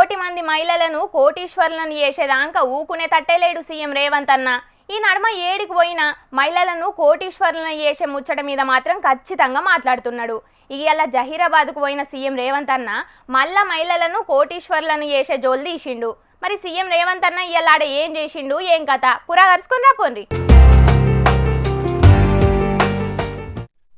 కోటి మంది మహిళలను కోటీశ్వరులను చేసేదాకా ఊకునే తట్టేలేడు సీఎం రేవంత్ అన్న. ఈ నడుమ ఏడికి పోయినా మహిళలను కోటీశ్వరులను చేసే ముచ్చట మీద మాత్రం ఖచ్చితంగా మాట్లాడుతున్నాడు. ఇవాళ జహీరాబాద్కు పోయిన సీఎం రేవంత్ అన్న మళ్ళా మహిళలను కోటీశ్వరులను చేసే జోలు తీసిండు. మరి సీఎం రేవంత్ అన్న ఇవాళ ఆడ ఏం చేసిండు, ఏం కథ పురా కరుచుకుని రాపోండి.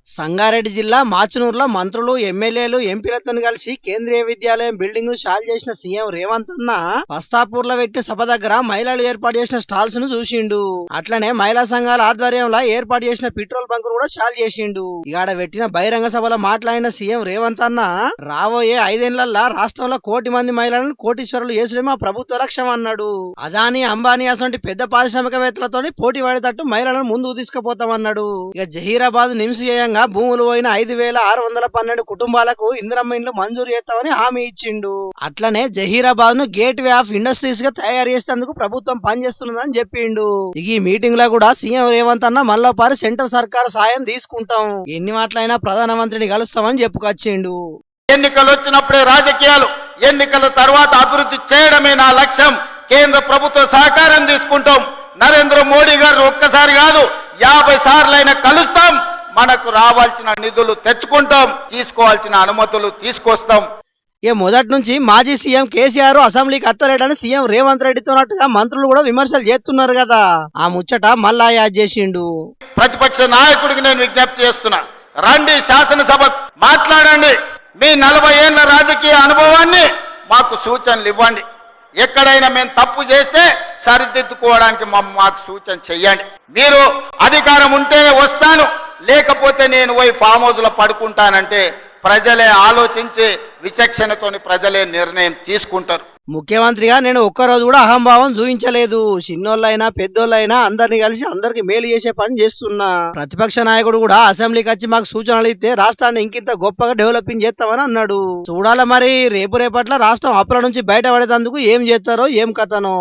సంగారెడ్డి జిల్లా మాచనూరులో మంత్రులు ఎమ్మెల్యేలు ఎంపీలతో కలిసి కేంద్రీయ విద్యాలయం బిల్డింగ్ ను షాల్ చేసిన సీఎం రేవంత్ అన్న వస్తాపూర్ లో పెట్టిన సభ దగ్గర మహిళలు ఏర్పాటు చేసిన స్టాల్స్ ను చూసిండు. అట్లనే మహిళా సంఘాల ఆధ్వర్యంలో ఏర్పాటు చేసిన పెట్రోల్ బంక్ కూడా షాల్ చేసిండు. ఇగాడ పెట్టిన బహిరంగ సభలో మాట్లాడిన సీఎం రేవంత్ అన్న రాబోయే 5 ఏళ్లలో రాష్ట్రంలో 1 కోటి మంది మహిళలను కోటీశ్వరులు చేసుడే మా ప్రభుత్వ లక్ష్యం అన్నాడు. అదానీ అంబానీ అసంటి పెద్ద పారిశ్రామికవేత్తలతో పోటీ పడేటట్టు మహిళలను ముందుకు తీసుకుపోతామన్నాడు. ఇక జహీరాబాద్ నిమ్స్ చేయంగా భూములు పోయిన 5,612 కుటుంబాలకు ఇందిరమ్మ ఇండ్లు మంజూరు చేస్తామని హామీ ఇచ్చిండు. అట్లనే జహీరాబాద్ ను గేట్ వే ఆఫ్ ఇండస్ట్రీస్ గా తయారు చేసేందుకు ప్రభుత్వం పనిచేస్తున్నదని చెప్పిండు. ఈ మీటింగ్ లో కూడా సీఎం రేవంత్ అన్న మళ్ళోపారి సెంట్రల్ సర్కారు సాయం తీసుకుంటాం, ఎన్ని మాటలైనా ప్రధానమంత్రిని కలుస్తామని చెప్పుకొచ్చిండు. ఎన్నికలు వచ్చినప్పుడే రాజకీయాలు, ఎన్నికల తర్వాత అభివృద్ధి చేయడమే నా లక్ష్యం. కేంద్ర ప్రభుత్వ సహకారం తీసుకుంటాం. నరేంద్ర మోడీ గారు ఒక్కసారి కాదు 50 సార్లైనా కలుస్తాం. మనకు రావాల్సిన నిధులు తెచ్చుకుంటాం, తీసుకోవాల్సిన అనుమతులు తీసుకొస్తాం. మొదటి నుంచి మాజీ సీఎం కేసీఆర్ అసెంబ్లీకి అత్తలేడని సీఎం రేవంత్ రెడ్డితోనట్టుగా మంత్రులు కూడా విమర్శలు చేస్తున్నారు కదా, ఆ ముచ్చట మళ్ళా యాద్ చేసిండు. ప్రతిపక్ష నాయకుడికి నేను విజ్ఞప్తి చేస్తున్నా, రండి శాసనసభ మాట్లాడండి. మీ 40 ఏళ్ల రాజకీయ అనుభవాన్ని మాకు సూచనలు ఇవ్వండి. ఎక్కడైనా మేము తప్పు చేస్తే సరిదిద్దుకోవడానికి మాకు సూచన చెయ్యండి. మీరు అధికారం ఉంటే వస్తాను, లేకపోతే నేను పోయి ఫామ్ హౌస్ లో పడుకుంటానంటే ప్రజలే ఆలోచించి విచక్షణతోని ప్రజలే నిర్ణయం తీసుకుంటారు. ముఖ్యమంత్రిగా నేను ఒక్కరోజు కూడా అహంభావం చూపించలేదు. చిన్నోళ్ళైనా పెద్దోళ్ళైనా అందరిని కలిసి అందరికి మేలు చేసే పని చేస్తున్నా. ప్రతిపక్ష నాయకుడు కూడా అసెంబ్లీకి వచ్చి మాకు సూచనలు ఇస్తే రాష్ట్రాన్ని ఇంకింత గొప్పగా డెవలపింగ్ చేస్తామని అన్నాడు. చూడాల మరి రేపట్ల రాష్ట్రం అప్పుల నుంచి బయటపడేందుకు ఏం చేస్తారో ఏం కథనో.